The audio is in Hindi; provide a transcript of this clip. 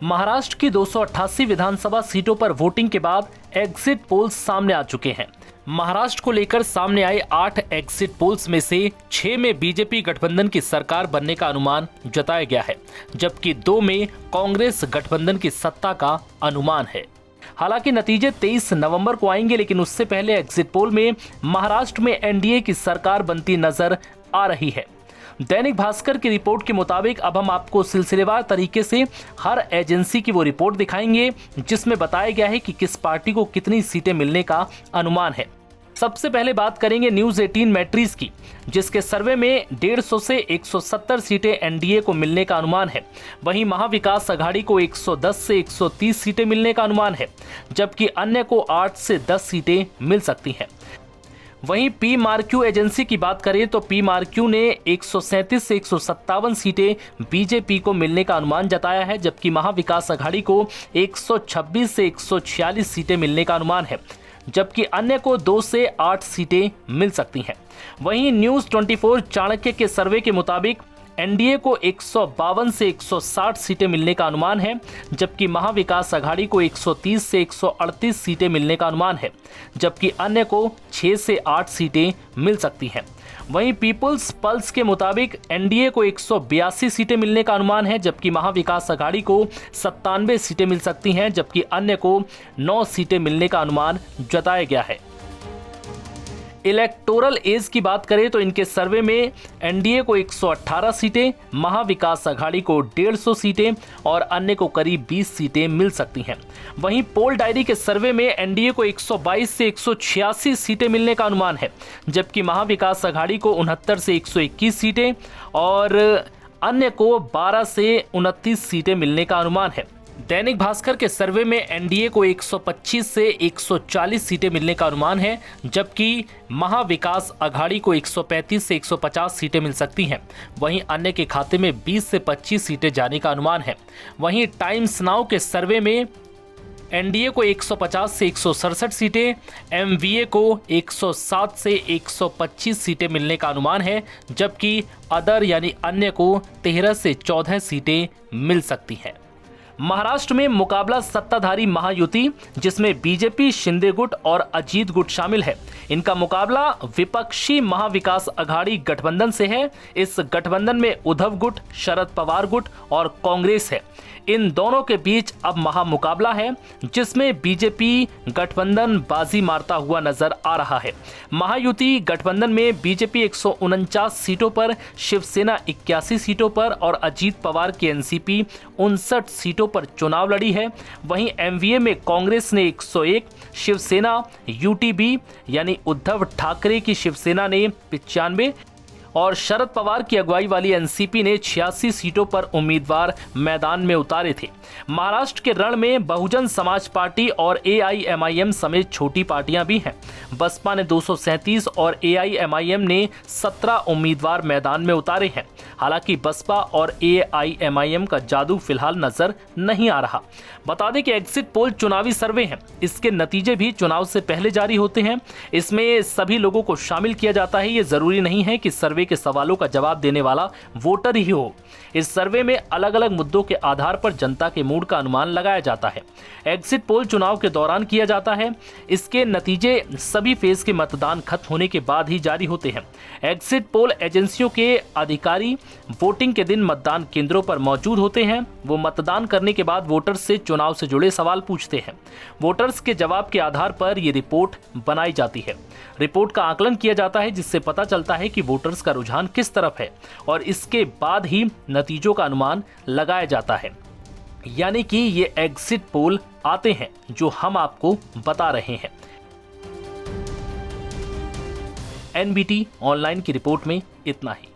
महाराष्ट्र की 288 विधानसभा सीटों पर वोटिंग के बाद एग्जिट पोल्स सामने आ चुके हैं। महाराष्ट्र को लेकर सामने आए 8 एग्जिट पोल्स में से 6 में बीजेपी गठबंधन की सरकार बनने का अनुमान जताया गया है, जबकि 2 में कांग्रेस गठबंधन की सत्ता का अनुमान है। हालांकि नतीजे 23 नवंबर को आएंगे, लेकिन उससे पहले एग्जिट पोल में महाराष्ट्र में एनडीए की सरकार बनती नजर आ रही है। दैनिक भास्कर की रिपोर्ट के मुताबिक अब हम आपको सिलसिलेवार तरीके से हर एजेंसी की वो रिपोर्ट दिखाएंगे जिसमें बताया गया है कि किस पार्टी को कितनी सीटें मिलने का अनुमान है। सबसे पहले बात करेंगे न्यूज 18 मैट्रिक्स की, जिसके सर्वे में 150 से 170 सीटें एनडीए को मिलने का अनुमान है। वहीं महाविकास अघाड़ी को 110 से 130 सीटें मिलने का अनुमान है, जबकि अन्य को 8 से 10 सीटें मिल सकती हैं। वहीं पी मार्क्यू एजेंसी की बात करें तो पी मार्क्यू ने 137 से 157 सीटें बीजेपी को मिलने का अनुमान जताया है, जबकि महाविकास अघाड़ी को 126 से 146 सीटें मिलने का अनुमान है, जबकि अन्य को 2 से 8 सीटें मिल सकती हैं। वहीं न्यूज 24 चाणक्य के सर्वे के मुताबिक एनडीए को 152 से 160 सीटें मिलने का अनुमान है, जबकि महाविकास अघाड़ी को 130 से 138 सीटें मिलने का अनुमान है, जबकि अन्य को 6 से 8 सीटें मिल सकती हैं। वहीं पीपुल्स पल्स के मुताबिक एनडीए को 182 सीटें मिलने का अनुमान है, जबकि महाविकास अघाड़ी को 97 सीटें मिल सकती हैं, जबकि अन्य को 9 सीटें मिलने का अनुमान जताया गया है। इलेक्टोरल एज की बात करें तो इनके सर्वे में एनडीए को 118 सीटें, महाविकास अघाड़ी को 150 सीटें और अन्य को करीब 20 सीटें मिल सकती हैं। वहीं पोल डायरी के सर्वे में एनडीए को 122 से 186 सीटें मिलने का अनुमान है, जबकि महाविकास अघाड़ी को 69 से 121 सीटें और अन्य को 12 से 29 सीटें मिलने का अनुमान है। दैनिक भास्कर के सर्वे में एनडीए को 125 से 140 सीटें मिलने का अनुमान है, जबकि महाविकास अघाड़ी को 135 से 150 सीटें मिल सकती हैं। वहीं अन्य के खाते में 20 से 25 सीटें जाने का अनुमान है। वहीं टाइम्स नाउ के सर्वे में एनडीए को 150 से 167 सीटें, एमवीए को 107 से 125 सीटें मिलने का अनुमान है, जबकि अदर यानी अन्य को 13 से 14 सीटें मिल सकती हैं। महाराष्ट्र में मुकाबला सत्ताधारी महायुति, जिसमें बीजेपी, शिंदे गुट और अजीत गुट शामिल है। इनका मुकाबला विपक्षी महाविकास अघाड़ी गठबंधन से है। इस गठबंधन में उद्धव गुट, शरद पवार गुट और कांग्रेस है। इन दोनों के बीच अब महामुकाबला है, जिसमें बीजेपी गठबंधन बाजी मारता हुआ नजर आ रहा है। महायुति गठबंधन में बीजेपी 149 सीटों पर, शिवसेना 81 सीटों पर और अजीत पवार की एनसीपी 59 सीटों पर चुनाव लड़ी है। वहीं एमवीए में कांग्रेस ने 101, शिवसेना यूटीबी यानी उद्धव ठाकरे की शिवसेना ने 95 और शरद पवार की अगुवाई वाली एनसीपी ने 86 सीटों पर उम्मीदवार मैदान में उतारे थे। महाराष्ट्र के रण में बहुजन समाज पार्टी और एआईएमआईएम समेत छोटी पार्टियां भी हैं। बसपा ने 237 और एआईएमआईएम ने 17 उम्मीदवार मैदान में उतारे हैं। हालांकि बसपा और एआईएमआईएम का जादू फिलहाल नजर नहीं आ रहा। बता दें कि एग्जिट पोल चुनावी सर्वे हैं, इसके नतीजे भी चुनाव से पहले जारी होते हैं। इसमें सभी लोगों को शामिल किया जाता है। ये जरूरी नहीं है कि सर्वे के सवालों का जवाब देने वाला वोटर ही हो। इस सर्वे में अलग अलग मुद्दों के आधार पर जनता के मूड का अनुमान लगाया जाता है। एग्जिट पोल चुनाव के दौरान किया जाता है। इसके नतीजे सभी फेज के मतदान खत्म होने के बाद ही जारी होते हैं। एग्जिट पोल एजेंसियों के अधिकारी वोटिंग के दिन मतदान केंद्रों पर मौजूद होते हैं। वो मतदान करने के बाद वोटर्स से चुनाव से जुड़े सवाल पूछते हैं। वोटर्स के जवाब के आधार पर ये रिपोर्ट बनाई जाती है। रिपोर्ट का आकलन किया जाता है, जिससे पता चलता है कि वोटर्स का रुझान किस तरफ है और इसके बाद ही नतीजों का अनुमान लगाया जाता है। यानी कि ये एग्जिट पोल आते हैं जो हम आपको बता रहे हैं। एनबीटी ऑनलाइन की रिपोर्ट में इतना ही।